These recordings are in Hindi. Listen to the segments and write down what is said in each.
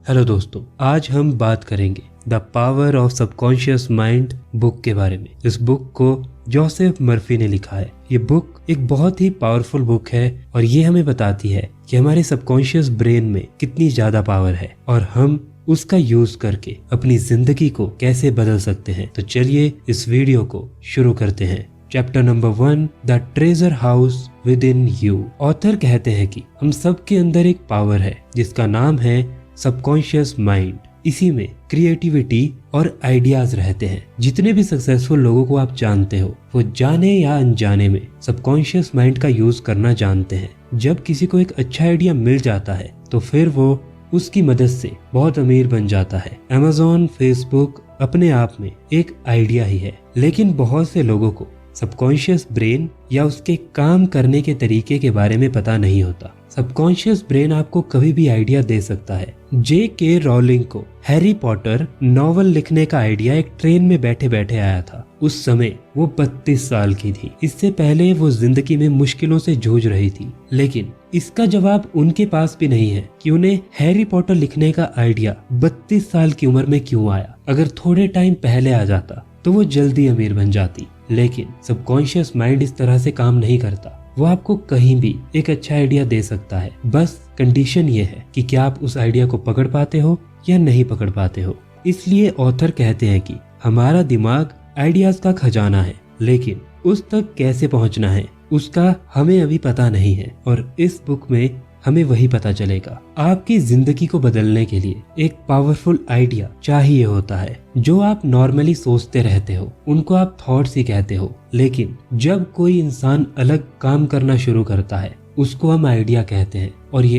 हेलो दोस्तों, आज हम बात करेंगे the power of subconscious mind book के बारे में। इस बुक को जोसेफ मर्फी ने लिखा है। ये बुक एक बहुत ही पावरफुल बुक है और ये हमें बताती है कि हमारे सबकॉन्शियस ब्रेन में कितनी ज्यादा पावर है और हम उसका यूज करके अपनी जिंदगी को कैसे बदल सकते हैं। तो चलिए इस वीडियो को शुरू करते हैं। Chapter number 1, the treasure house with in you. Author कहते हैं कि हम सब के अंदर एक पावर है जिसका नाम है सबकॉन्शियस माइंड। इसी में क्रिएटिविटी और आइडियाज रहते हैं। जितने भी सक्सेसफुल लोगों को आप जानते हो वो जाने या अनजाने में सबकॉन्शियस माइंड का यूज करना जानते हैं। जब किसी को एक अच्छा आइडिया मिल जाता है तो फिर वो उसकी मदद से बहुत अमीर बन जाता है। अमेज़न, फेसबुक अपने आप में एक आइडिया ही है, लेकिन बहुत से लोगों को सबकॉन्शियस ब्रेन या उसके काम करने के तरीके के बारे में पता नहीं होता। सबकॉन्शियस ब्रेन आपको कभी भी आइडिया दे सकता है। J.K. रॉलिंग को हैरी पॉटर नॉवल लिखने का आइडिया एक ट्रेन में बैठे बैठे आया था। उस समय वो 32 साल की थी। इससे पहले वो जिंदगी में मुश्किलों से जूझ रही थी, लेकिन इसका जवाब उनके पास भी नहीं है कि उन्हें हैरी पॉटर लिखने का आइडिया 32 साल की उम्र में क्यों आया। अगर थोड़े टाइम पहले आ जाता तो वो जल्दी अमीर बन जाती। लेकिन सबकॉन्शियस माइंड इस तरह से काम नहीं करता। वो आपको कहीं भी एक अच्छा आइडिया दे सकता है। बस कंडीशन ये है कि क्या आप उस आइडिया को पकड़ पाते हो या नहीं पकड़ पाते हो। इसलिए ऑथर कहते हैं कि हमारा दिमाग आइडियाज का खजाना है, लेकिन उस तक कैसे पहुंचना है उसका हमें अभी पता नहीं है। और इस बुक में हमें वही पता चलेगा। आपकी जिंदगी को बदलने के लिए एक पावरफुल आइडिया चाहिए होता है। जो आप नॉर्मली सोचते रहते हो उनको आप थॉट्स ही कहते हो, लेकिन जब कोई इंसान अलग काम करना शुरू करता है उसको हम आइडिया कहते हैं। और ये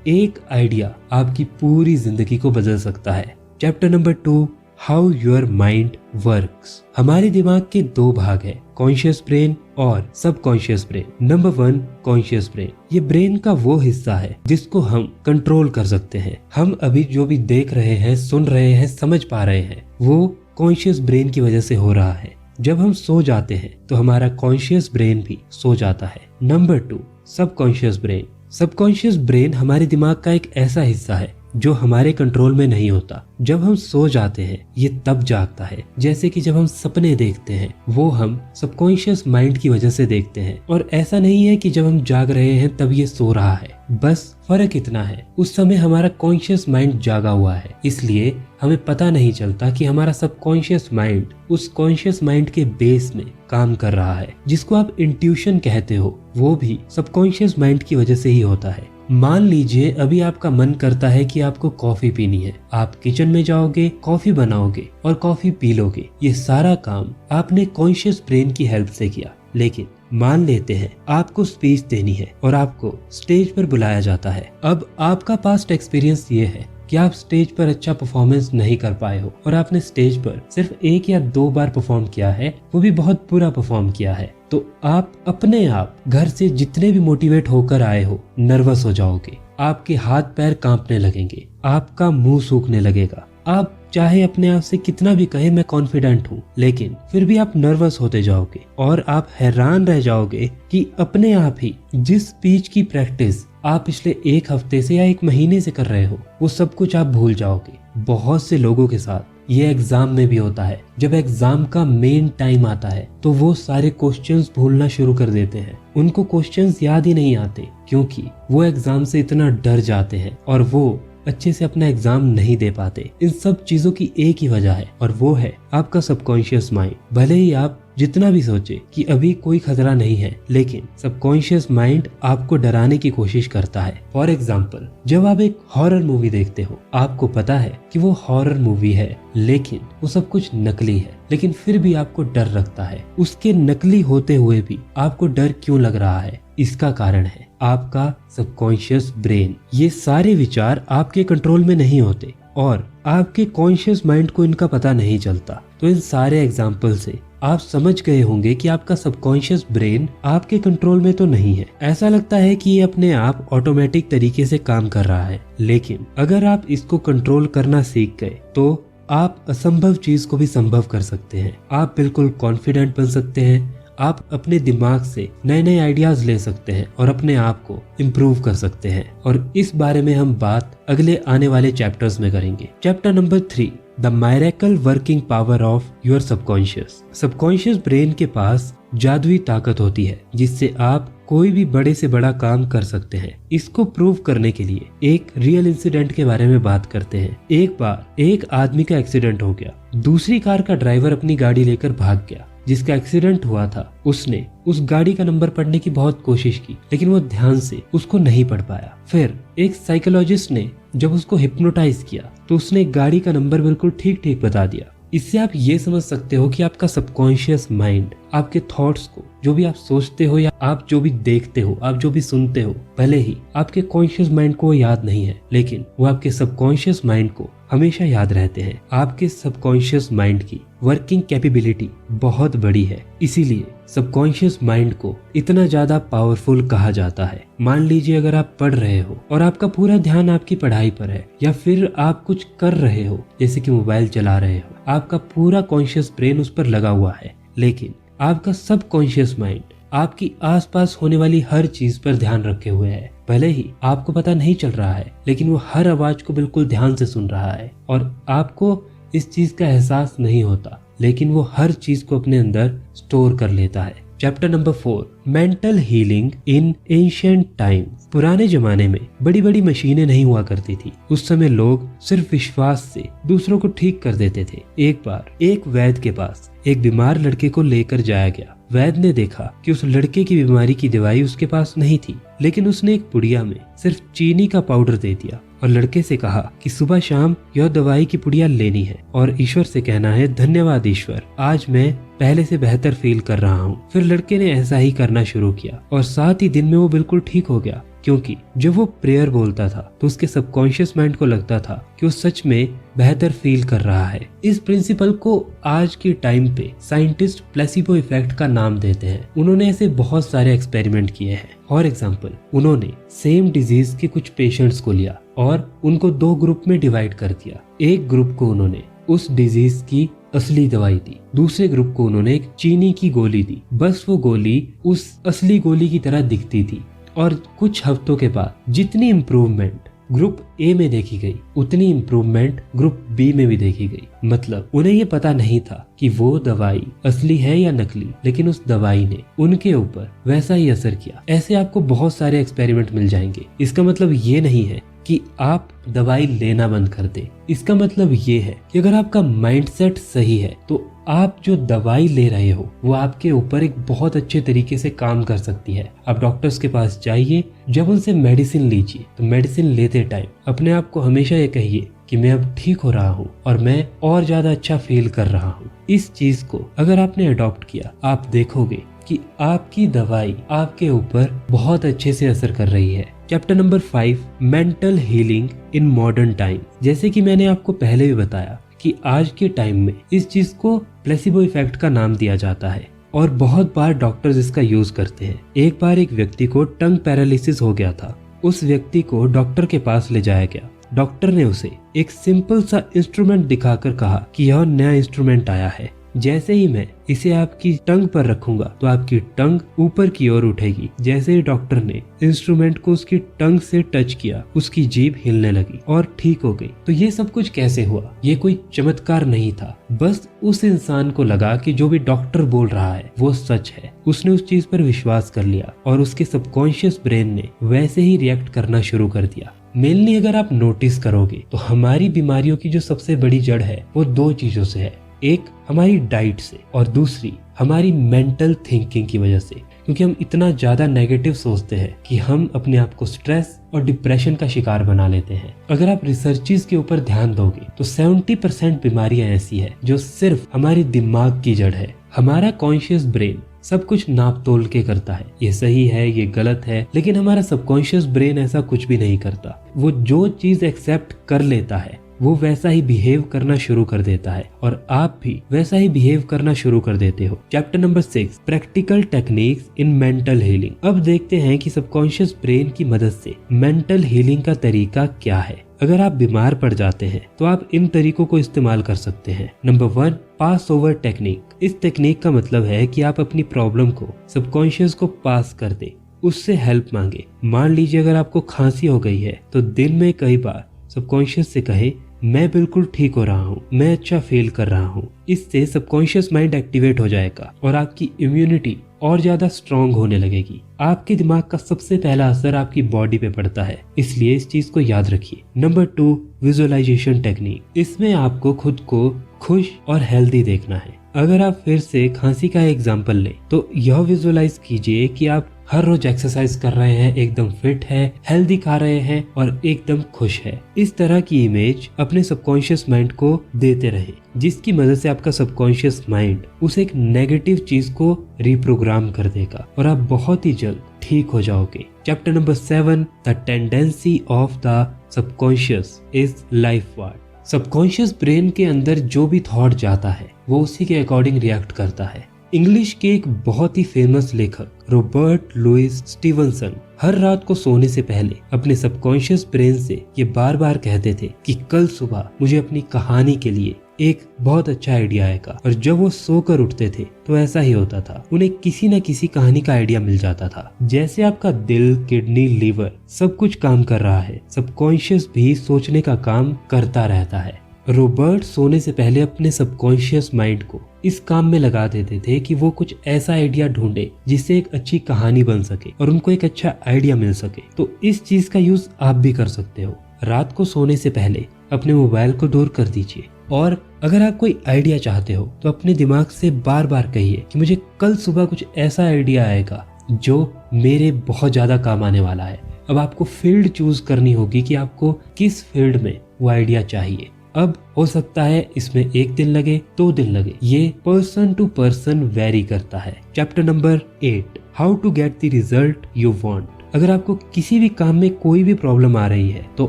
एक आइडिया आपकी पूरी जिंदगी को बदल सकता है। Chapter number 2, how your mind works. हमारे दिमाग के 2 भाग है, कॉन्शियस ब्रेन और subconscious brain. Number 1, conscious brain. ये ब्रेन का वो हिस्सा है जिसको हम कंट्रोल कर सकते हैं। हम अभी जो भी देख रहे हैं, सुन रहे हैं, समझ पा रहे हैं, वो कॉन्शियस ब्रेन की वजह से हो रहा है। जब हम सो जाते हैं तो हमारा कॉन्शियस ब्रेन भी सो जाता है। Number 2, subconscious brain. Subconscious brain हमारे दिमाग का एक ऐसा हिस्सा है जो हमारे कंट्रोल में नहीं होता। जब हम सो जाते हैं ये तब जागता है। जैसे कि जब हम सपने देखते हैं वो हम सबकॉन्शियस माइंड की वजह से देखते हैं। और ऐसा नहीं है कि जब हम जाग रहे हैं तब ये सो रहा है। बस फर्क इतना है, उस समय हमारा कॉन्शियस माइंड जागा हुआ है, इसलिए हमें पता नहीं चलता कि हमारा सबकॉन्शियस माइंड उस कॉन्शियस माइंड के बेस में काम कर रहा है। जिसको आप इंट्यूशन कहते हो वो भी सबकॉन्शियस माइंड की वजह से ही होता है। मान लीजिए अभी आपका मन करता है कि आपको कॉफी पीनी है। आप किचन में जाओगे, कॉफी बनाओगे और कॉफी पी लोगे। ये सारा काम आपने कॉन्शियस ब्रेन की हेल्प से किया। लेकिन मान लेते हैं आपको स्पीच देनी है और आपको स्टेज पर बुलाया जाता है। अब आपका पास्ट एक्सपीरियंस ये है कि आप स्टेज पर अच्छा परफॉर्मेंस नहीं कर पाए हो और आपने स्टेज पर सिर्फ 1 या 2 बार परफॉर्म किया है, वो भी बहुत बुरा परफॉर्म किया है। तो आप अपने आप घर से जितने भी मोटिवेट होकर आए हो नर्वस हो जाओगे। आपके हाथ पैर कांपने लगेंगे, आपका मुंह सूखने लगेगा। आप चाहे अपने आप से कितना भी कहे मैं कॉन्फिडेंट हूँ, लेकिन फिर भी आप नर्वस होते जाओगे और आप हैरान रह जाओगे कि अपने आप ही जिस स्पीच की प्रैक्टिस आप पिछले 1 हफ्ते से या 1 महीने से कर रहे हो वो सब कुछ आप भूल जाओगे। बहुत से लोगों के साथ ये एग्जाम में भी होता है। जब एग्जाम का मेन टाइम आता है तो वो सारे क्वेश्चंस भूलना शुरू कर देते हैं। उनको क्वेश्चंस याद ही नहीं आते क्योंकि वो एग्जाम से इतना डर जाते हैं और वो अच्छे से अपना एग्जाम नहीं दे पाते। इन सब चीजों की एक ही वजह है और वो है आपका सबकॉन्शियस माइंड। भले ही आप जितना भी सोचे कि अभी कोई खतरा नहीं है, लेकिन सबकॉन्शियस माइंड आपको डराने की कोशिश करता है। फॉर एग्जाम्पल, जब आप एक हॉरर मूवी देखते हो, आपको पता है कि वो हॉरर मूवी है, लेकिन वो सब कुछ नकली है, लेकिन फिर भी आपको डर लगता है। उसके नकली होते हुए भी आपको डर क्यों लग रहा है? इसका कारण है आपका सबकॉन्शियस ब्रेन। ये सारे विचार आपके कंट्रोल में नहीं होते और आपके कॉन्शियस माइंड को इनका पता नहीं चलता। तो इन सारे एग्जाम्पल से आप समझ गए होंगे कि आपका सबकॉन्शियस ब्रेन आपके कंट्रोल में तो नहीं है। ऐसा लगता है कि ये अपने आप ऑटोमेटिक तरीके से काम कर रहा है, लेकिन अगर आप इसको कंट्रोल करना सीख गए तो आप असंभव चीज को भी संभव कर सकते हैं। आप बिल्कुल कॉन्फिडेंट बन सकते हैं, आप अपने दिमाग से नए नए आइडियाज ले सकते हैं और अपने आप को इम्प्रूव कर सकते हैं। और इस बारे में हम बात अगले आने वाले चैप्टर्स में करेंगे। Chapter number 3, the मायरेकल working power of your subconscious. Subconscious brain के पास जादुई ताकत होती है जिससे आप कोई भी बड़े से बड़ा काम कर सकते हैं। इसको प्रूव करने के लिए एक रियल इंसिडेंट के बारे में बात करते हैं। एक बार एक आदमी का एक्सीडेंट हो गया। दूसरी कार का ड्राइवर अपनी गाड़ी लेकर भाग गया। जिसका एक्सीडेंट हुआ था उसने उस गाड़ी का नंबर पढ़ने की बहुत कोशिश की, लेकिन वो ध्यान से उसको नहीं पढ़ पाया। फिर एक साइकोलॉजिस्ट ने जब उसको हिप्नोटाइज किया तो उसने गाड़ी का नंबर बिल्कुल ठीक ठीक बता दिया। इससे आप ये समझ सकते हो कि आपका सबकॉन्शियस माइंड आपके थॉट्स को, जो भी आप सोचते हो या आप जो भी देखते हो, आप जो भी सुनते हो, भले ही आपके कॉन्शियस माइंड को याद नहीं है, लेकिन वो आपके सबकॉन्शियस माइंड को हमेशा याद रहते हैं। आपके सबकॉन्शियस माइंड की वर्किंग कैपेबिलिटी बहुत बड़ी है, इसीलिए सबकॉन्शियस माइंड को इतना ज्यादा पावरफुल कहा जाता है। मान लीजिए अगर आप पढ़ रहे हो और आपका पूरा ध्यान आपकी पढ़ाई पर है, या फिर आप कुछ कर रहे हो जैसे कि मोबाइल चला रहे हो, आपका पूरा कॉन्शियस ब्रेन उस पर लगा हुआ है, लेकिन आपका सबकॉन्शियस माइंड आपकी आसपास होने वाली हर चीज पर ध्यान रखे हुए है। भले ही आपको पता नहीं चल रहा है, लेकिन वो हर आवाज को बिल्कुल ध्यान से सुन रहा है और आपको इस चीज का एहसास नहीं होता, लेकिन वो हर चीज को अपने अंदर स्टोर कर लेता है। Chapter number 4, mental healing in ancient times. पुराने जमाने में बड़ी बड़ी मशीनें नहीं हुआ करती थी। उस समय लोग सिर्फ विश्वास से दूसरों को ठीक कर देते थे। एक बार एक वैद्य के पास एक बीमार लड़के को लेकर जाया गया। वैद्य ने देखा कि उस लड़के की बीमारी की दवाई उसके पास नहीं थी, लेकिन उसने एक पुड़िया में सिर्फ चीनी का पाउडर दे दिया और लड़के से कहा कि सुबह शाम यह दवाई की पुड़िया लेनी है और ईश्वर से कहना है, धन्यवाद ईश्वर, आज मैं पहले से बेहतर फील कर रहा हूँ। फिर लड़के ने ऐसा ही करना शुरू किया और 7 ही दिन में वो बिल्कुल ठीक हो गया, क्योंकि जब वो प्रेयर बोलता था तो उसके सबकॉन्शियस माइंड को लगता था कि वो सच में बेहतर फील कर रहा है। इस प्रिंसिपल को आज के टाइम पे साइंटिस्ट प्लेसिबो इफेक्ट का नाम देते हैं। उन्होंने ऐसे बहुत सारे एक्सपेरिमेंट किए हैं। फॉर एग्जाम्पल, उन्होंने सेम डिजीज के कुछ पेशेंट्स को लिया और उनको 2 ग्रुप में डिवाइड कर दिया। एक ग्रुप को उन्होंने उस डिजीज की असली दवाई दी, दूसरे ग्रुप को उन्होंने एक चीनी की गोली दी। बस वो गोली उस असली गोली की तरह दिखती थी और कुछ हफ्तों के बाद जितनी इम्प्रूवमेंट ग्रुप ए में देखी गई, उतनी इम्प्रूवमेंट ग्रुप बी में भी देखी गई। मतलब उन्हें ये पता नहीं था कि वो दवाई असली है या नकली, लेकिन उस दवाई ने उनके ऊपर वैसा ही असर किया। ऐसे आपको बहुत सारे एक्सपेरिमेंट मिल जाएंगे। इसका मतलब ये नहीं है कि आप दवाई लेना बंद कर दें। इसका मतलब ये है कि अगर आपका माइंडसेट सही है तो आप जो दवाई ले रहे हो वो आपके ऊपर एक बहुत अच्छे तरीके से काम कर सकती है। आप डॉक्टर्स के पास जाइए, जब उनसे मेडिसिन लीजिए तो मेडिसिन लेते टाइम अपने आप को हमेशा ये कहिए कि मैं अब ठीक हो रहा हूँ और मैं और ज्यादा अच्छा फील कर रहा हूँ। इस चीज को अगर आपने अडॉप्ट किया, आप देखोगे कि आपकी दवाई आपके ऊपर बहुत अच्छे से असर कर रही है। Chapter number 5, mental healing in modern time. जैसे कि मैंने आपको पहले भी बताया कि आज के टाइम में इस चीज को प्लेसिबो इफेक्ट का नाम दिया जाता है और बहुत बार डॉक्टर्स इसका यूज करते हैं। एक बार एक व्यक्ति को टंग पैरालिसिस हो गया था। उस व्यक्ति को डॉक्टर के पास ले जाया गया। डॉक्टर ने उसे एक सिंपल सा इंस्ट्रूमेंट दिखाकर कहा कि यह नया इंस्ट्रूमेंट आया है, जैसे ही मैं इसे आपकी टंग पर रखूंगा तो आपकी टंग ऊपर की ओर उठेगी। जैसे ही डॉक्टर ने इंस्ट्रूमेंट को उसकी टंग से टच किया, उसकी जीभ हिलने लगी और ठीक हो गई। तो ये सब कुछ कैसे हुआ? ये कोई चमत्कार नहीं था, बस उस इंसान को लगा कि जो भी डॉक्टर बोल रहा है वो सच है। उसने उस चीज पर विश्वास कर लिया और उसके सबकॉन्शियस ब्रेन ने वैसे ही रिएक्ट करना शुरू कर दिया। मेनली अगर आप नोटिस करोगे तो हमारी बीमारियों की जो सबसे बड़ी जड़ है वो 2 चीजों से है। एक हमारी डाइट से और दूसरी हमारी मेंटल थिंकिंग की वजह से, क्योंकि हम इतना ज्यादा नेगेटिव सोचते हैं कि हम अपने आप को स्ट्रेस और डिप्रेशन का शिकार बना लेते हैं। अगर आप रिसर्चेस के ऊपर ध्यान दोगे तो 70% बीमारियां ऐसी है जो सिर्फ हमारे दिमाग की जड़ है। हमारा कॉन्शियस ब्रेन सब कुछ नाप तोल के करता है, ये सही है, ये गलत है, लेकिन हमारा सबकॉन्शियस ब्रेन ऐसा कुछ भी नहीं करता। वो जो चीज एक्सेप्ट कर लेता है वो वैसा ही बिहेव करना शुरू कर देता है और आप भी वैसा ही बिहेव करना शुरू कर देते हो। Chapter number 6, practical techniques in mental healing. अब देखते हैं कि सबकॉन्शियस ब्रेन की मदद से मेंटल हीलिंग का तरीका क्या है। अगर आप बीमार पड़ जाते हैं तो आप इन तरीकों को इस्तेमाल कर सकते हैं। नंबर 1, पास ओवर टेक्निक। इस टेक्निक का मतलब है कि आप अपनी प्रॉब्लम को सबकॉन्शियस को पास कर दे, उससे हेल्प मांगे। मान लीजिए अगर आपको खांसी हो गई है तो दिन में कई बार सबकॉन्शियस से कहे मैं बिल्कुल ठीक हो रहा हूँ, मैं अच्छा फील कर रहा हूँ। इससे सबकॉन्शियस माइंड एक्टिवेट हो जाएगा और आपकी इम्यूनिटी और ज्यादा स्ट्रॉन्ग होने लगेगी। आपके दिमाग का सबसे पहला असर आपकी बॉडी पे पड़ता है, इसलिए इस चीज को याद रखिए। Number 2, visualization technique. इसमें आपको खुद को खुश और हेल्दी देखना है। अगर आप फिर से खांसी का एग्जाम्पल लें तो यह विजुअलाइज कीजिए कि आप हर रोज एक्सरसाइज कर रहे हैं, एकदम फिट है, हेल्दी खा रहे हैं और एकदम खुश है। इस तरह की इमेज अपने सबकॉन्शियस माइंड को देते रहे, जिसकी मदद से आपका सबकॉन्शियस माइंड उस एक नेगेटिव चीज को रिप्रोग्राम कर देगा और आप बहुत ही जल्द ठीक हो जाओगे। Chapter number 7, the tendency of the subconscious is life ward. Subconscious brain के अंदर जो भी थॉट जाता है वो उसी के अकॉर्डिंग रिएक्ट करता है। इंग्लिश के एक बहुत ही फेमस लेखक रॉबर्ट लुइस स्टीवनसन हर रात को सोने से पहले अपने सबकॉन्शियस ब्रेन से ये बार बार कहते थे कि कल सुबह मुझे अपनी कहानी के लिए एक बहुत अच्छा आइडिया आएगा। और जब वो सोकर उठते थे तो ऐसा ही होता था, उन्हें किसी न किसी कहानी का आइडिया मिल जाता था। जैसे आपका दिल, किडनी, लीवर सब कुछ काम कर रहा है, सबकॉन्शियस भी सोचने का काम करता रहता है। रॉबर्ट सोने से पहले अपने सबकॉन्शियस माइंड को इस काम में लगा देते थे कि वो कुछ ऐसा आइडिया ढूंढे जिससे एक अच्छी कहानी बन सके और उनको एक अच्छा आइडिया मिल सके। तो इस चीज का यूज आप भी कर सकते हो। रात को सोने से पहले अपने मोबाइल को दूर कर दीजिए और अगर आप कोई आइडिया चाहते हो तो अपने दिमाग से बार बार कहिए कि मुझे कल सुबह कुछ ऐसा आइडिया आएगा जो मेरे बहुत ज्यादा काम आने वाला है। अब आपको फील्ड चूज करनी होगी कि आपको किस फील्ड में वो आइडिया चाहिए। अब हो सकता है इसमें 1 दिन लगे, 2 दिन लगे, ये पर्सन टू पर्सन वेरी करता है। Chapter number 8, how to get the result you want. अगर आपको किसी भी काम में कोई भी प्रॉब्लम आ रही है तो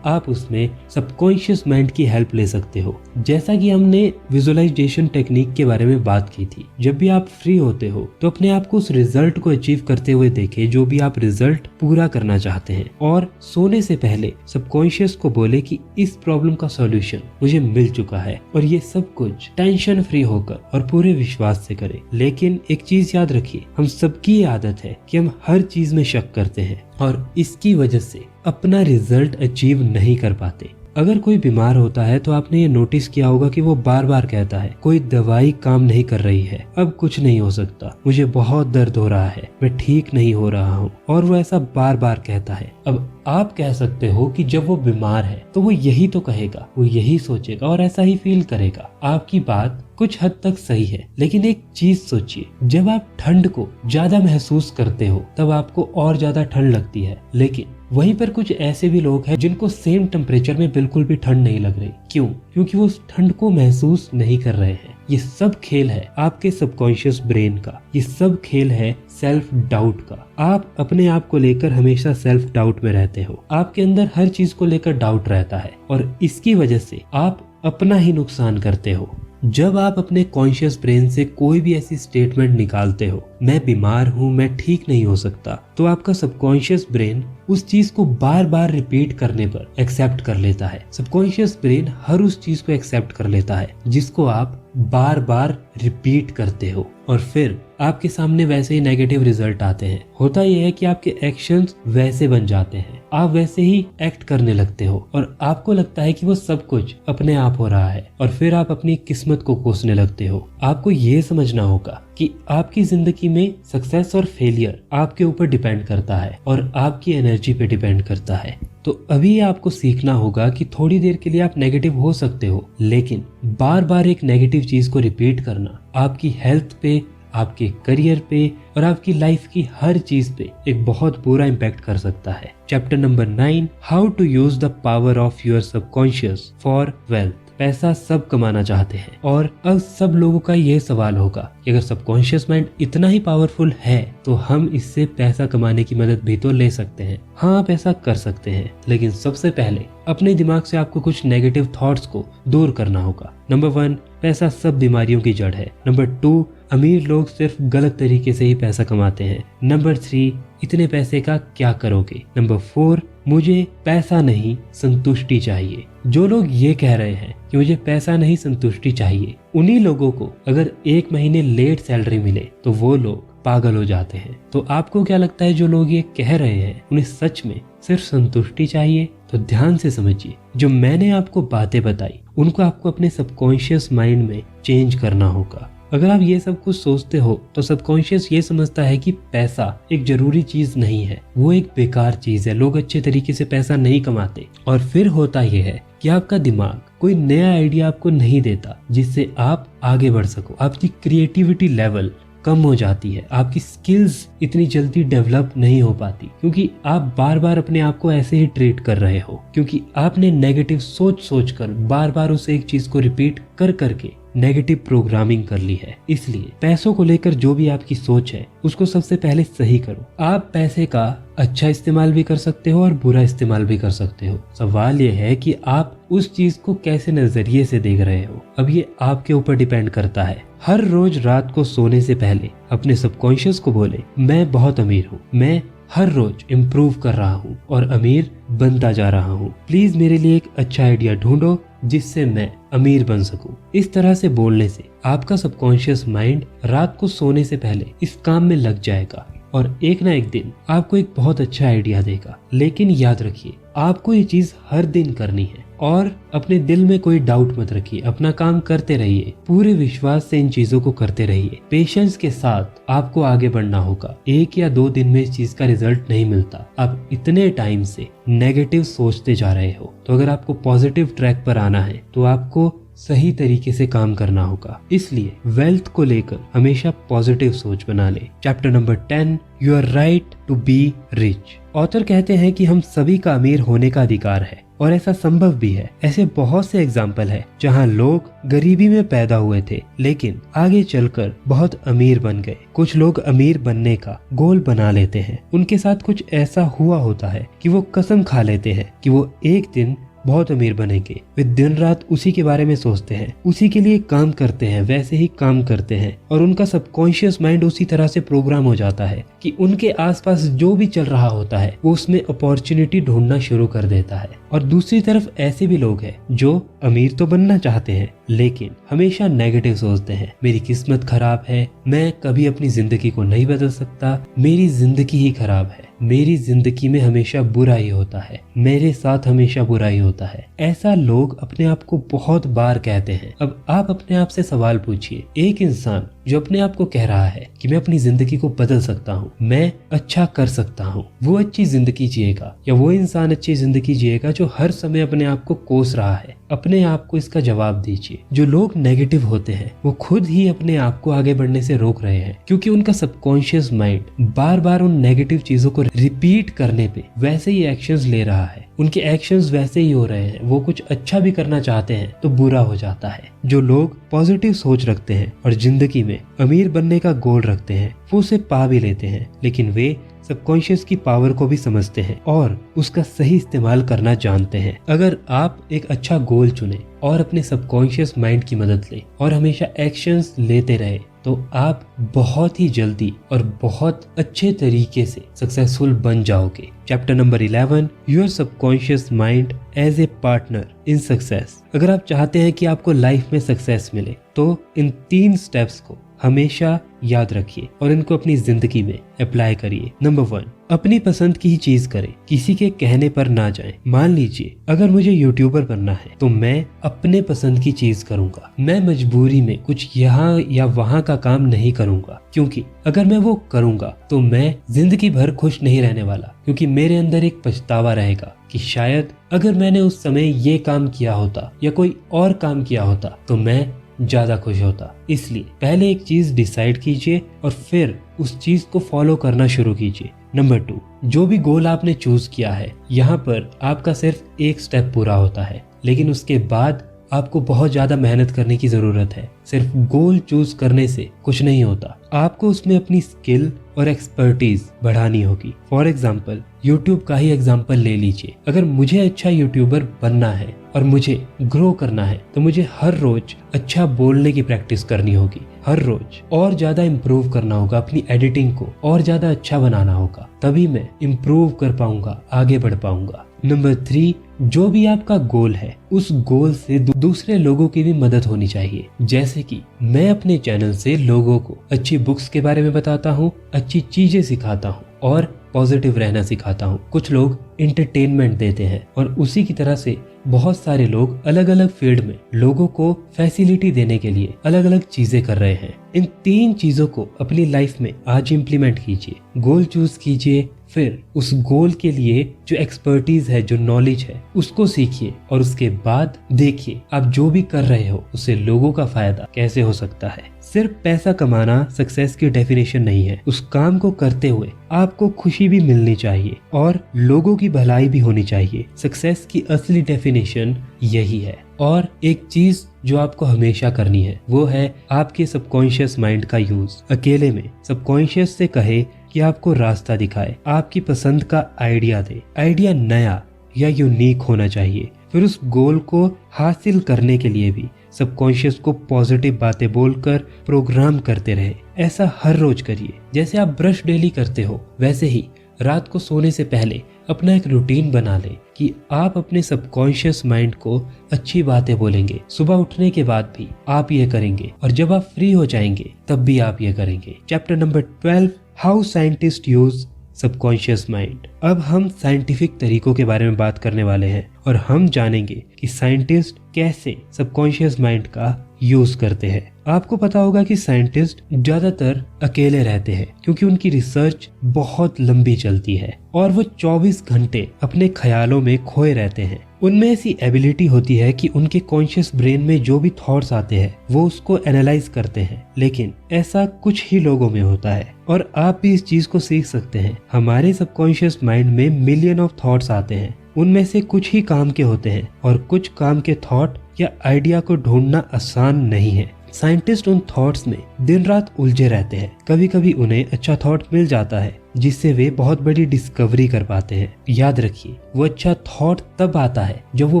आप उसमें सबकॉन्शियस माइंड की हेल्प ले सकते हो। जैसा कि हमने विजुअलाइजेशन टेक्निक के बारे में बात की थी, जब भी आप फ्री होते हो तो अपने आप को उस रिजल्ट को अचीव करते हुए देखे जो भी आप रिजल्ट पूरा करना चाहते हैं, और सोने से पहले सबकॉन्शियस को बोले कि इस प्रॉब्लम का सॉल्यूशन मुझे मिल चुका है, और ये सब कुछ टेंशन फ्री होकर और पूरे विश्वास से करें। लेकिन एक चीज याद रखिए, हम सबकी आदत है कि हम हर चीज में शक करते हैं और इसकी वजह से अपना रिजल्ट अचीव नहीं कर पाते। अगर कोई बीमार होता है तो आपने ये नोटिस किया होगा कि वो बार बार कहता है कोई दवाई काम नहीं कर रही है, अब कुछ नहीं हो सकता, मुझे बहुत दर्द हो रहा है, मैं ठीक नहीं हो रहा हूँ, और वो ऐसा बार बार कहता है। अब आप कह सकते हो कि जब वो बीमार है तो वो यही तो कहेगा, वो यही सोचेगा और ऐसा ही फील करेगा। आपकी बात कुछ हद तक सही है, लेकिन एक चीज सोचिए, जब आप ठंड को ज्यादा महसूस करते हो तब आपको और ज्यादा ठंड लगती है, लेकिन वहीं पर कुछ ऐसे भी लोग हैं जिनको सेम टेम्परेचर में बिल्कुल भी ठंड नहीं लग रही। क्यों? क्योंकि वो उस ठंड को महसूस नहीं कर रहे हैं। ये सब खेल है आपके सबकॉन्शियस ब्रेन का, ये सब खेल है सेल्फ डाउट का। आप अपने आप को लेकर हमेशा सेल्फ डाउट में रहते हो, आपके अंदर हर चीज को लेकर डाउट रहता है और इसकी वजह से आप अपना ही नुकसान करते हो। जब आप अपने कॉन्शियस ब्रेन से कोई भी ऐसी स्टेटमेंट निकालते हो, मैं बीमार हूँ, मैं ठीक नहीं हो सकता, तो आपका सबकॉन्शियस ब्रेन उस चीज को बार बार रिपीट करने पर एक्सेप्ट कर लेता है। सबकॉन्शियस ब्रेन हर उस चीज को एक्सेप्ट कर लेता है जिसको आप बार बार रिपीट करते हो, और फिर आपके सामने वैसे ही नेगेटिव रिजल्ट आते हैं। होता यह है कि आपके एक्शंस वैसे बन जाते हैं, आप वैसे ही एक्ट करने लगते हो और आपको लगता है कि वो सब कुछ अपने आप हो रहा है, और फिर आप अपनी किस्मत को कोसने लगते हो। आपको ये समझना होगा कि आपकी जिंदगी में सक्सेस और फेलियर आपके ऊपर डिपेंड करता है और आपकी एनर्जी पे डिपेंड करता है। तो अभी आपको सीखना होगा कि थोड़ी देर के लिए आप नेगेटिव हो सकते हो, लेकिन बार बार एक नेगेटिव चीज को रिपीट करना आपकी हेल्थ पे, आपके करियर पे और आपकी लाइफ की हर चीज पे एक बहुत बुरा इम्पैक्ट कर सकता है। Chapter number 9, how to use the power of your subconscious for wealth. पैसा सब कमाना चाहते हैं। और अब सब लोगों का ये सवाल होगा कि अगर सबकॉन्शियस माइंड इतना ही पावरफुल है तो हम इससे पैसा कमाने की मदद भी तो ले सकते हैं। हाँ, आप ऐसा कर सकते हैं, लेकिन सबसे पहले अपने दिमाग से आपको कुछ नेगेटिव थॉट्स को दूर करना होगा। नंबर 1, पैसा सब बीमारियों की जड़ है। नंबर 2, अमीर लोग सिर्फ गलत तरीके से ही पैसा कमाते हैं। नंबर 3, इतने पैसे का क्या करोगे। नंबर 4, मुझे पैसा नहीं संतुष्टि चाहिए। जो लोग ये कह रहे हैं कि मुझे पैसा नहीं संतुष्टि चाहिए, उन्हीं लोगों को अगर 1 महीने लेट सैलरी मिले तो वो लोग पागल हो जाते हैं। तो आपको क्या लगता है, जो लोग ये कह रहे हैं उन्हें सच में सिर्फ संतुष्टि चाहिए? तो ध्यान से समझिए, जो मैंने आपको बातें बताई उनको आपको अपने सबकॉन्शियस माइंड में चेंज करना होगा। अगर आप ये सब कुछ सोचते हो तो सबकॉन्शियस ये समझता है कि पैसा एक जरूरी चीज नहीं है, वो एक बेकार चीज है। लोग अच्छे तरीके से पैसा नहीं कमाते। और फिर होता यह है कि आपका दिमाग कोई नया आइडिया आपको नहीं देता जिससे आप आगे बढ़ सको। आपकी क्रिएटिविटी लेवल कम हो जाती है, आपकी स्किल्स इतनी जल्दी डेवलप नहीं हो पाती, क्योंकि आप बार बार अपने आप को ऐसे ही ट्रीट कर रहे हो, क्योंकि आपने नेगेटिव सोच कर बार बार उस एक चीज को रिपीट कर करके नेगेटिव प्रोग्रामिंग कर ली है। इसलिए पैसों को लेकर जो भी आपकी सोच है उसको सबसे पहले सही करो। आप पैसे का अच्छा इस्तेमाल भी कर सकते हो और बुरा इस्तेमाल भी कर सकते हो। सवाल यह है कि आप उस चीज को कैसे नजरिए से देख रहे हो। अब ये आपके ऊपर डिपेंड करता है। हर रोज रात को सोने से पहले अपने सबकॉन्शियस को बोले, मैं बहुत अमीर हूँ, मैं हर रोज इम्प्रूव कर रहा हूँ और अमीर बनता जा रहा हूँ। प्लीज मेरे लिए एक अच्छा आइडिया ढूंढो जिससे मैं अमीर बन सकूं। इस तरह से बोलने से आपका सबकॉन्शियस माइंड रात को सोने से पहले इस काम में लग जाएगा और एक ना एक दिन आपको एक बहुत अच्छा आइडिया देगा। लेकिन याद रखिए, आपको ये चीज हर दिन करनी है और अपने दिल में कोई डाउट मत रखिए। अपना काम करते रहिए, पूरे विश्वास से इन चीजों को करते रहिए। पेशेंस के साथ आपको आगे बढ़ना होगा। 1 या 2 दिन में इस चीज का रिजल्ट नहीं मिलता। आप इतने टाइम से नेगेटिव सोचते जा रहे हो, तो अगर आपको पॉजिटिव ट्रैक पर आना है तो आपको सही तरीके से काम करना होगा। इसलिए वेल्थ को लेकर हमेशा पॉजिटिव सोच बना ले। Chapter number 10, you are right to be rich. Author कहते हैं कि हम सभी का अमीर होने का अधिकार है और ऐसा संभव भी है। ऐसे बहुत से एग्जाम्पल है जहाँ लोग गरीबी में पैदा हुए थे लेकिन आगे चलकर बहुत अमीर बन गए। कुछ लोग अमीर बनने का गोल बना लेते हैं, उनके साथ कुछ ऐसा हुआ होता है कि वो कसम खा लेते हैं कि वो एक दिन बहुत अमीर बनेंगे। वे दिन रात उसी के बारे में सोचते हैं, उसी के लिए काम करते हैं, वैसे ही काम करते हैं और उनका सबकॉन्शियस माइंड उसी तरह से प्रोग्राम हो जाता है कि उनके आसपास जो भी चल रहा होता है वो उसमें अपॉर्चुनिटी ढूंढना शुरू कर देता है। और दूसरी तरफ ऐसे भी लोग हैं जो अमीर तो बनना चाहते हैं लेकिन हमेशा नेगेटिव सोचते हैं। मेरी किस्मत खराब है, मैं कभी अपनी जिंदगी को नहीं बदल सकता, मेरी जिंदगी ही खराब है, मेरी जिंदगी में हमेशा बुरा ही होता है, मेरे साथ हमेशा बुरा ही होता है। ऐसा लोग अपने आप को बहुत बार कहते हैं। अब आप अपने आप से सवाल पूछिए, एक इंसान जो अपने आप को कह रहा है कि मैं अपनी जिंदगी को बदल सकता हूँ, मैं अच्छा कर सकता हूँ, वो अच्छी जिंदगी जिएगा या वो इंसान अच्छी जिंदगी जिएगा जो हर समय अपने आप को कोस रहा है? अपने आप को इसका जवाब दीजिए। जो लोग नेगेटिव होते हैं वो खुद ही अपने आप को आगे बढ़ने से रोक रहे हैं, क्योंकि उनका सबकॉन्शियस माइंड बार बार उन नेगेटिव चीजों को रिपीट करने पे वैसे ही एक्शंस ले रहा है। उनके एक्शंस वैसे ही हो रहे हैं। वो कुछ अच्छा भी करना चाहते हैं तो बुरा हो जाता है। जो लोग पॉजिटिव सोच रखते हैं और जिंदगी में अमीर बनने का गोल रखते हैं वो उसे पा भी लेते हैं, लेकिन वे सबकॉन्शियस की पावर को भी समझते हैं और उसका सही इस्तेमाल करना जानते हैं। अगर आप एक अच्छा गोल चुने और अपने सबकॉन्शियस माइंड की मदद लें और हमेशा एक्शंस लेते रहे तो आप बहुत ही जल्दी और बहुत अच्छे तरीके से सक्सेसफुल बन जाओगे। Chapter number 11, your subconscious mind as a partner in success. अगर आप चाहते हैं कि आपको लाइफ में सक्सेस मिले तो इन 3 स्टेप्स को हमेशा याद रखिए और इनको अपनी जिंदगी में अप्लाई करिए। नंबर 1, अपनी पसंद की ही चीज करें, किसी के कहने पर ना जाएं। मान लीजिए अगर मुझे यूट्यूबर बनना है तो मैं अपने पसंद की चीज करूंगा। मैं मजबूरी में कुछ यहाँ या वहाँ का काम नहीं करूंगा, क्योंकि अगर मैं वो करूंगा तो मैं जिंदगी भर खुश नहीं रहने वाला, क्योंकि मेरे अंदर एक पछतावा रहेगा कि शायद अगर मैंने उस समय ये काम किया होता या कोई और काम किया होता तो मैं ज्यादा खुश होता। इसलिए पहले एक चीज डिसाइड कीजिए और फिर उस चीज को फॉलो करना शुरू कीजिए। नंबर 2, जो भी गोल आपने चूज किया है यहाँ पर आपका सिर्फ एक स्टेप पूरा होता है, लेकिन उसके बाद आपको बहुत ज्यादा मेहनत करने की जरूरत है। सिर्फ गोल चूज करने से कुछ नहीं होता, आपको उसमें अपनी स्किल और एक्सपर्टीज बढ़ानी होगी। फॉर एग्जाम्पल यूट्यूब का ही एग्जाम्पल ले लीजिए। अगर मुझे अच्छा यूट्यूबर बनना है और मुझे ग्रो करना है तो मुझे हर रोज अच्छा बोलने की प्रैक्टिस करनी होगी, हर रोज और ज्यादा इम्प्रूव करना होगा, अपनी एडिटिंग को और ज्यादा अच्छा बनाना होगा, तभी मैं इम्प्रूव कर पाऊंगा, आगे बढ़ पाऊंगा। नंबर 3, जो भी आपका गोल है उस गोल से दूसरे लोगों की भी मदद होनी चाहिए। जैसे कि मैं अपने चैनल से लोगों को अच्छी बुक्स के बारे में बताता हूँ, अच्छी चीजें सिखाता हूँ और पॉजिटिव रहना सिखाता हूँ। कुछ लोग एंटरटेनमेंट देते हैं और उसी की तरह से बहुत सारे लोग अलग अलग फील्ड में लोगों को फैसिलिटी देने के लिए अलग अलग चीजें कर रहे हैं। इन 3 चीजों को अपनी लाइफ में आज इम्प्लीमेंट कीजिए। गोल चूज कीजिए, फिर उस गोल के लिए जो एक्सपर्टीज है, जो नॉलेज है, उसको सीखिए और उसके बाद देखिए आप जो भी कर रहे हो उससे लोगों का फायदा कैसे हो सकता है। सिर्फ पैसा कमाना सक्सेस की डेफिनेशन नहीं है। उस काम को करते हुए आपको खुशी भी मिलनी चाहिए और लोगों की भलाई भी होनी चाहिए। सक्सेस की असली डेफिनेशन यही है। और एक चीज जो आपको हमेशा करनी है वो है आपके सबकॉन्शियस माइंड का यूज। अकेले में सबकॉन्शियस से कहे कि आपको रास्ता दिखाए, आपकी पसंद का आइडिया दे। आइडिया नया या यूनिक होना चाहिए। फिर उस गोल को हासिल करने के लिए भी सबकॉन्शियस को पॉजिटिव बातें बोलकर प्रोग्राम करते रहे। ऐसा हर रोज करिए। जैसे आप ब्रश डेली करते हो वैसे ही रात को सोने से पहले अपना एक रूटीन बना ले कि आप अपने सबकॉन्शियस माइंड को अच्छी बातें बोलेंगे। सुबह उठने के बाद भी आप ये करेंगे और जब आप फ्री हो जाएंगे तब भी आप ये करेंगे। Chapter number 12, how scientist use subconscious mind. अब हम साइंटिफिक तरीकों के बारे में बात करने वाले हैं और हम जानेंगे कि साइंटिस्ट कैसे सबकॉन्शियस माइंड का यूज करते हैं। आपको पता होगा कि साइंटिस्ट ज्यादातर अकेले रहते हैं क्योंकि उनकी रिसर्च बहुत लंबी चलती है और वो 24 घंटे अपने ख्यालों में खोए रहते हैं। उनमें ऐसी एबिलिटी होती है कि उनके कॉन्शियस ब्रेन में जो भी थॉट्स आते हैं वो उसको एनालाइज करते हैं, लेकिन ऐसा कुछ ही लोगों में होता है और आप भी इस चीज को सीख सकते हैं। हमारे सबकॉन्शियस माइंड में मिलियन ऑफ थॉट्स आते हैं, उनमें से कुछ ही काम के होते हैं और कुछ काम के थॉट या आइडिया को ढूंढना आसान नहीं है। साइंटिस्ट उन थॉट्स में दिन रात उलझे रहते हैं। कभी कभी उन्हें अच्छा थॉट मिल जाता है जिससे वे बहुत बड़ी डिस्कवरी कर पाते हैं। याद रखिए, वो अच्छा थॉट तब आता है जब वो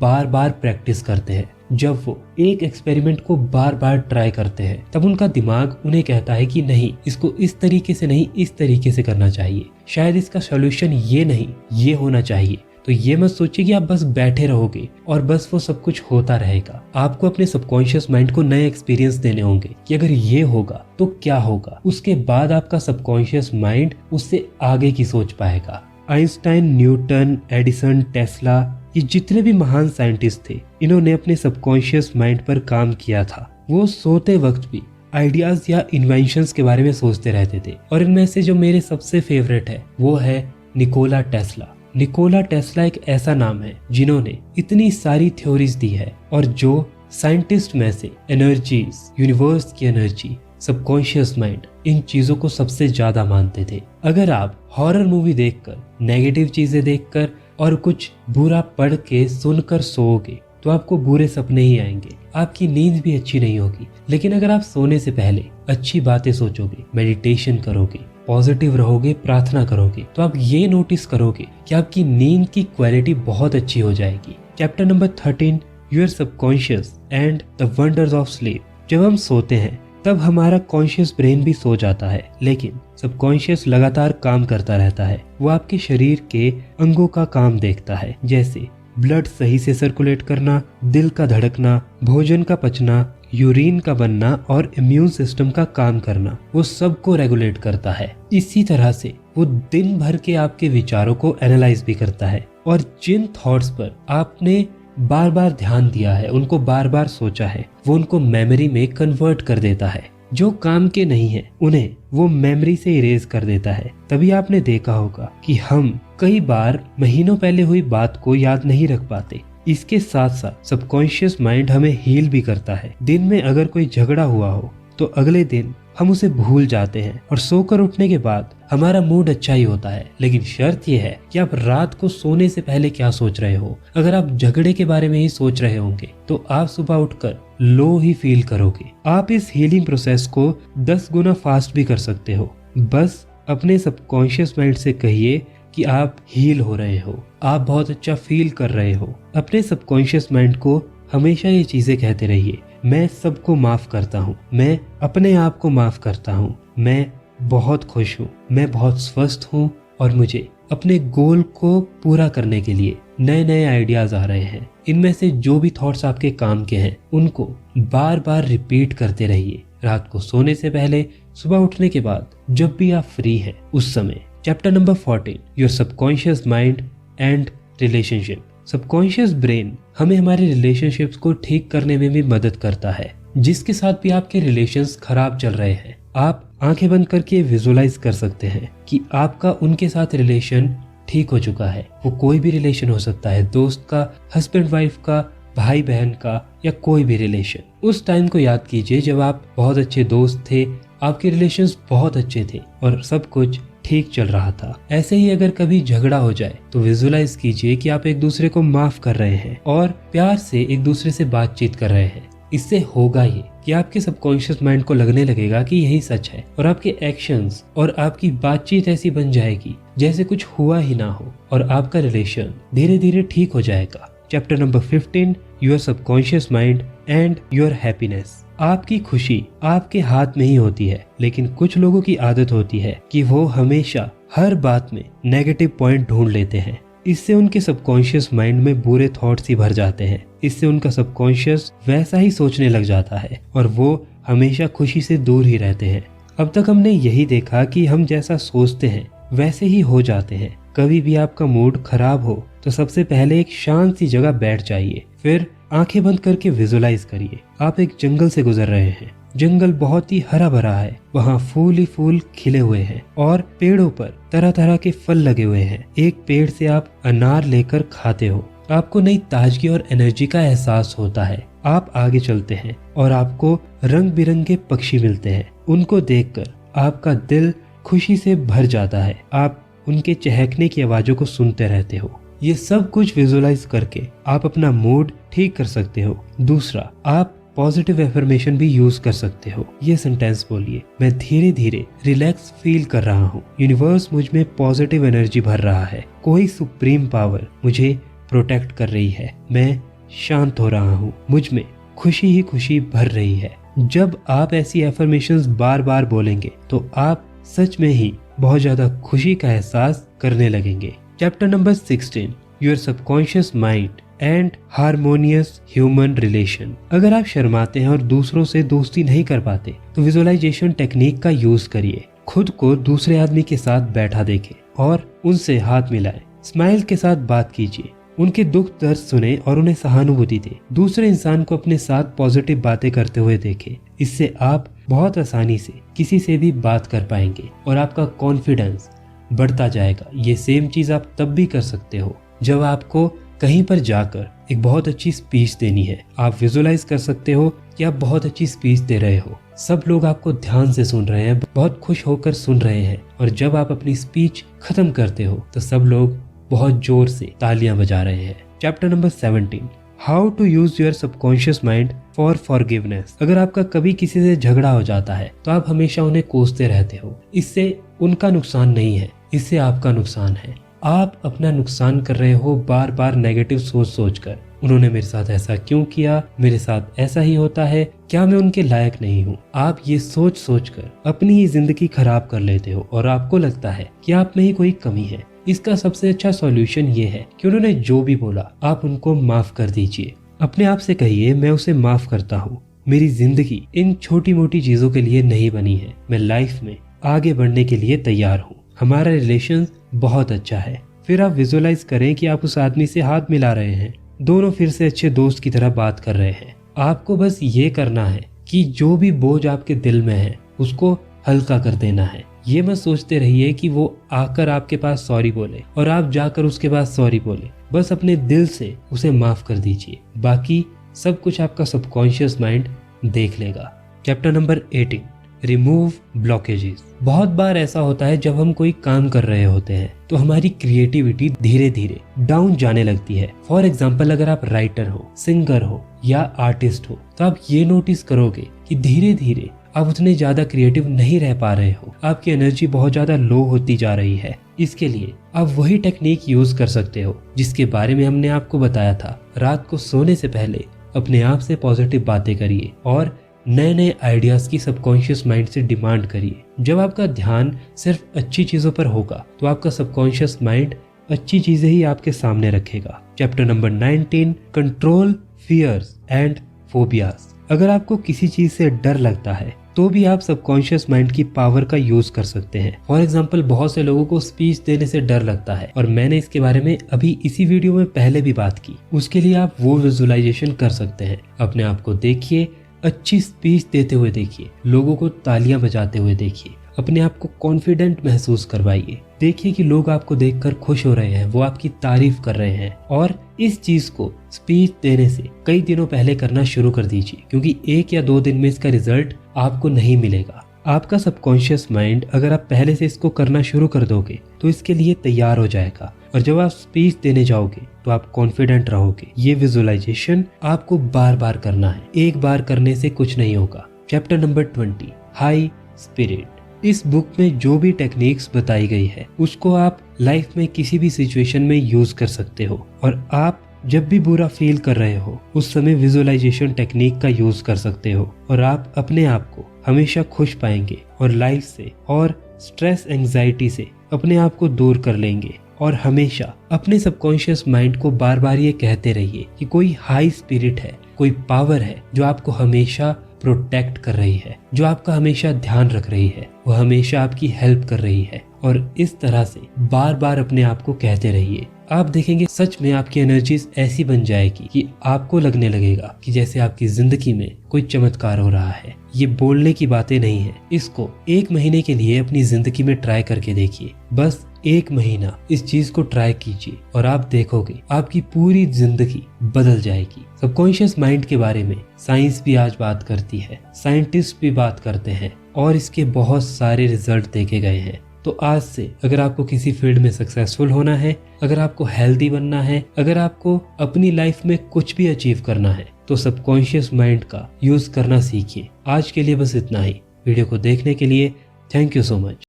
बार बार प्रैक्टिस करते हैं। जब वो एक एक्सपेरिमेंट को बार बार ट्राई करते हैं तब उनका दिमाग उन्हें कहता है कि नहीं, इसको इस तरीके से नहीं, इस तरीके से करना चाहिए। शायद इसका सोल्यूशन ये नहीं, ये होना चाहिए। तो ये मत सोचिए कि आप बस बैठे रहोगे और बस वो सब कुछ होता रहेगा। आपको अपने सबकॉन्शियस माइंड को नए एक्सपीरियंस देने होंगे कि अगर ये होगा तो क्या होगा। उसके बाद आपका सबकॉन्शियस माइंड उससे आगे की सोच पाएगा। आइंस्टाइन, न्यूटन, एडिसन, टेस्ला, ये जितने भी महान साइंटिस्ट थे, इन्होंने अपने सबकॉन्शियस माइंड पर काम किया था। वो सोते वक्त भी आइडियाज या इन्वेंशंस के बारे में सोचते रहते थे और इनमें से जो मेरे सबसे फेवरेट है वो है निकोला टेस्ला। निकोला टेस्ला एक ऐसा नाम है जिन्होंने इतनी सारी थ्योरीज दी है और जो साइंटिस्ट में से एनर्जीज, यूनिवर्स की एनर्जी, सबकॉन्शियस माइंड, इन चीजों को सबसे ज्यादा मानते थे। अगर आप हॉरर मूवी देखकर, नेगेटिव चीजें देखकर और कुछ बुरा पढ़ के सुनकर सोओगे तो आपको बुरे सपने ही आएंगे, आपकी नींद भी अच्छी नहीं होगी। लेकिन अगर आप सोने से पहले अच्छी बातें सोचोगे, मेडिटेशन करोगे, पॉजिटिव रहोगे, प्रार्थना करोगे, तो आप ये नोटिस करोगे कि आपकी नींद की क्वालिटी बहुत अच्छी हो जाएगी। Chapter number 13, your subconscious and the wonders of sleep. जब हम सोते हैं तब हमारा कॉन्शियस ब्रेन भी सो जाता है, लेकिन सबकॉन्शियस लगातार काम करता रहता है। वो आपके शरीर के अंगों का काम देखता है, जैसे ब्लड सही से सर्कुलेट करना, दिल का धड़कना, भोजन का पचना, यूरिन का बनना और इम्यून सिस्टम का काम करना। वो सबको रेगुलेट करता है। इसी तरह से वो दिन भर के आपके विचारों को एनालाइज भी करता है और जिन थॉट्स पर आपने बार बार ध्यान दिया है, उनको बार बार सोचा है, वो उनको मेमोरी में कन्वर्ट कर देता है। जो काम के नहीं है उन्हें वो मेमोरी से इरेज कर देता है। तभी आपने देखा होगा कि हम कई बार महीनों पहले हुई बात को याद नहीं रख पाते। इसके साथ साथ सबकॉन्शियस माइंड हमें हील भी करता है। दिन में अगर कोई झगड़ा हुआ हो तो अगले दिन हम उसे भूल जाते हैं और सोकर उठने के बाद हमारा मूड अच्छा ही होता है। लेकिन शर्त यह है कि आप रात को सोने से पहले क्या सोच रहे हो। अगर आप झगड़े के बारे में ही सोच रहे होंगे तो आप सुबह उठकर लो ही फील करोगे। आप इस हीलिंग प्रोसेस को 10 गुना फास्ट भी कर सकते हो। बस अपने सबकॉन्शियस माइंड से कहिए कि आप हील हो रहे हो, आप बहुत अच्छा फील कर रहे हो। अपने सबकॉन्शियस माइंड को हमेशा ये चीजें कहते रहिए, मैं सबको माफ करता हूँ, मैं अपने आप को माफ करता हूँ, मैं बहुत खुश हूँ, मैं बहुत स्वस्थ हूँ और मुझे अपने गोल को पूरा करने के लिए नए नए आइडियाज आ रहे हैं। इनमें से जो भी थॉट्स आपके काम के हैं उनको बार बार रिपीट करते रहिए। रात को सोने से पहले, सुबह उठने के बाद, जब भी आप फ्री हैं उस समय। Chapter number 14, your subconscious mind and relationship. Subconscious brain हमें हमारे रिलेशनशिप्स को ठीक करने में भी मदद करता है। जिसके साथ भी आपके रिलेशंस खराब चल रहे हैं, आप आंखें बंद करके विजुलाइज कर सकते हैं कि आपका उनके साथ रिलेशन ठीक हो चुका है। वो कोई भी रिलेशन हो सकता है, दोस्त का, हस्बैंड वाइफ का, भाई बहन का, या कोई भी रिलेशन। उस टाइम को याद कीजिए जब आप बहुत अच्छे दोस्त थे, आपके रिलेशंस बहुत अच्छे थे और सब कुछ ठीक चल रहा था। ऐसे ही अगर कभी झगड़ा हो जाए तो विजुलाइज कीजिए कि आप एक दूसरे को माफ कर रहे हैं और प्यार से एक दूसरे से बातचीत कर रहे हैं। इससे होगा ये कि आपके सबकॉन्शियस माइंड को लगने लगेगा कि यही सच है और आपके एक्शंस और आपकी बातचीत ऐसी बन जाएगी जैसे कुछ हुआ ही ना हो और आपका रिलेशन धीरे धीरे ठीक हो जाएगा। Chapter number 15, your subconscious mind and your happiness. आपकी खुशी आपके हाथ में ही होती है, लेकिन कुछ लोगों की आदत होती है कि वो हमेशा हर बात में नेगेटिव पॉइंट ढूंढ लेते हैं। इससे उनके सबकॉन्शियस माइंड में बुरे थॉट्स ही भर जाते हैं। इससे उनका सबकॉन्शियस वैसा ही सोचने लग जाता है और वो हमेशा खुशी से दूर ही रहते हैं। अब तक हमने यही देखा कि हम जैसा सोचते हैं वैसे ही हो जाते हैं। कभी भी आपका मूड खराब हो तो सबसे पहले एक शांत सी जगह बैठ जाइए, फिर आंखें बंद करके विजुलाइज करिए आप एक जंगल से गुजर रहे हैं। जंगल बहुत ही हरा भरा है, वहाँ फूल ही फूल खिले हुए हैं और पेड़ों पर तरह तरह के फल लगे हुए हैं। एक पेड़ से आप अनार लेकर खाते हो, आपको नई ताजगी और एनर्जी का एहसास होता है। आप आगे चलते हैं और आपको रंग बिरंगे पक्षी मिलते हैं। उनको देखकर आपका दिल खुशी से भर जाता है। आप उनके चहकने की आवाजों को सुनते रहते हो। ये सब कुछ विजुलाइज करके आप अपना मूड ठीक कर सकते हो। दूसरा, आप पॉजिटिव एफर्मेशन भी यूज कर सकते हो। ये सेंटेंस बोलिए, मैं धीरे धीरे रिलैक्स फील कर रहा हूँ, यूनिवर्स मुझ में पॉजिटिव एनर्जी भर रहा है, कोई सुप्रीम पावर मुझे प्रोटेक्ट कर रही है, मैं शांत हो रहा हूँ, मुझ में खुशी ही खुशी भर रही है। जब आप ऐसी एफर्मेशंस बार बार बोलेंगे तो आप सच में ही बहुत ज्यादा खुशी का एहसास करने लगेंगे। Chapter number 16, your subconscious mind and harmonious human relation. अगर आप शर्माते हैं और दूसरों से दोस्ती नहीं कर पाते तो विजुअलाइजेशन टेक्निक का यूज करिए। खुद को दूसरे आदमी के साथ बैठा देखें और उनसे हाथ मिलाएं। स्माइल के साथ बात कीजिए, उनके दुख दर्द सुने और उन्हें सहानुभूति दे। दूसरे इंसान को अपने साथ पॉजिटिव बातें करते हुए देखें। इससे आप बहुत आसानी से किसी से भी बात कर पाएंगे और आपका कॉन्फिडेंस बढ़ता जाएगा। ये सेम चीज आप तब भी कर सकते हो जब आपको कहीं पर जाकर एक बहुत अच्छी स्पीच देनी है। आप विजुलाइज कर सकते हो कि आप बहुत अच्छी स्पीच दे रहे हो, सब लोग आपको ध्यान से सुन रहे हैं, बहुत खुश होकर सुन रहे हैं और जब आप अपनी स्पीच खत्म करते हो तो सब लोग बहुत जोर से तालियां बजा रहे हैं। Chapter number 17, how to use your subconscious mind for forgiveness. अगर आपका कभी किसी से झगड़ा हो जाता है तो आप हमेशा उन्हें कोसते रहते हो। इससे उनका नुकसान नहीं है, इससे आपका नुकसान है। आप अपना नुकसान कर रहे हो बार बार नेगेटिव सोच सोचकर। उन्होंने मेरे साथ ऐसा क्यों किया, मेरे साथ ऐसा ही होता है, क्या मैं उनके लायक नहीं हूँ। आप ये सोच सोचकर अपनी ही जिंदगी खराब कर लेते हो और आपको लगता है कि आप में ही कोई कमी है। इसका सबसे अच्छा सॉल्यूशन ये है कि उन्होंने जो भी बोला आप उनको माफ कर दीजिए। अपने आप से कहिए, मैं उसे माफ करता हूँ, मेरी जिंदगी इन छोटी मोटी चीजों के लिए नहीं बनी है, मैं लाइफ में आगे बढ़ने के लिए तैयार हूँ, हमारा रिलेशन बहुत अच्छा है। फिर आप विजुअलाइज करें कि आप उस आदमी से हाथ मिला रहे हैं, दोनों फिर से अच्छे दोस्त की तरह बात कर रहे हैं। आपको बस ये करना है कि जो भी बोझ आपके दिल में है उसको हल्का कर देना है। ये मत सोचते रहिए कि वो आकर आपके पास सॉरी बोले और आप जाकर उसके पास सॉरी बोले। बस अपने दिल से उसे माफ कर दीजिए, बाकी सब कुछ आपका सबकॉन्शियस माइंड देख लेगा। Chapter number 18, remove blockages. बहुत बार ऐसा होता है जब हम कोई काम कर रहे होते हैं तो हमारी क्रिएटिविटी धीरे धीरे डाउन जाने लगती है। फॉर एग्जाम्पल, अगर आप राइटर हो, सिंगर हो या आर्टिस्ट हो तो आप ये नोटिस करोगे कि धीरे धीरे आप उतने ज्यादा क्रिएटिव नहीं रह पा रहे हो, आपकी एनर्जी बहुत ज्यादा लो होती जा रही है। इसके लिए आप वही टेक्निक यूज कर सकते हो जिसके बारे में हमने आपको बताया था। रात को सोने से पहले अपने आप से पॉजिटिव बातें करिए और नए नए आइडियाज की सबकॉन्शियस माइंड से डिमांड करिए। जब आपका ध्यान सिर्फ अच्छी चीजों पर होगा तो आपका सबकॉन्शियस माइंड अच्छी चीजें ही आपके सामने रखेगा। Chapter number 19, control fears and phobias. अगर आपको किसी चीज से डर लगता है तो भी आप सबकॉन्शियस माइंड की पावर का यूज कर सकते हैं। फॉर एग्जाम्पल, बहुत से लोगों को स्पीच देने से डर लगता है और मैंने इसके बारे में अभी इसी वीडियो में पहले भी बात की। उसके लिए आप वो विजुअलाइजेशन कर सकते हैं। अपने आप को देखिए, अच्छी स्पीच देते हुए देखिए, लोगों को तालियां बजाते हुए देखिए, अपने आप को कॉन्फिडेंट महसूस करवाइए। देखिए कि लोग आपको देखकर खुश हो रहे हैं, वो आपकी तारीफ कर रहे हैं। और इस चीज को स्पीच देने से कई दिनों पहले करना शुरू कर दीजिए, क्योंकि 1 या 2 दिन में इसका रिजल्ट आपको नहीं मिलेगा। आपका सबकॉन्शियस माइंड अगर आप पहले से इसको करना शुरू कर दोगे तो इसके लिए तैयार हो जाएगा और जब आप स्पीच देने जाओगे तो आप कॉन्फिडेंट रहोगे। ये विजुअलाइजेशन आपको बार बार करना है, एक बार करने से कुछ नहीं होगा। Chapter number 20, high spirit. इस बुक में जो भी टेक्निक्स बताई गई है उसको आप लाइफ में किसी भी सिचुएशन में यूज कर सकते हो। और आप जब भी बुरा फील कर रहे हो उस समय विजुअलाइजेशन टेक्निक का यूज कर सकते हो और आप अपने आप को हमेशा खुश पाएंगे और लाइफ से और स्ट्रेस एंजाइटी से अपने आप को दूर कर लेंगे। और हमेशा अपने सबकॉन्शियस माइंड को बार बार ये कहते रहिए कि कोई हाई स्पिरिट है, कोई पावर है जो आपको हमेशा प्रोटेक्ट कर रही है, जो आपका हमेशा ध्यान रख रही है, वो हमेशा आपकी हेल्प कर रही है। और इस तरह से बार बार अपने आप को कहते रहिए। आप देखेंगे सच में आपकी एनर्जीज ऐसी बन जाएगी कि आपको लगने लगेगा कि जैसे आपकी जिंदगी में कोई चमत्कार हो रहा है। ये बोलने की बातें नहीं है। इसको 1 महीने के लिए अपनी जिंदगी में ट्राई करके देखिए। बस 1 महीना इस चीज को ट्राई कीजिए और आप देखोगे आपकी पूरी जिंदगी बदल जाएगी। सबकॉन्शियस माइंड के बारे में साइंस भी आज बात करती है, साइंटिस्ट भी बात करते हैं और इसके बहुत सारे रिजल्ट देखे गए हैं। तो आज से अगर आपको किसी फील्ड में सक्सेसफुल होना है, अगर आपको हेल्दी बनना है, अगर आपको अपनी लाइफ में कुछ भी अचीव करना है तो सबकॉन्शियस माइंड का यूज करना सीखिए। आज के लिए बस इतना ही। वीडियो को देखने के लिए थैंक यू सो मच।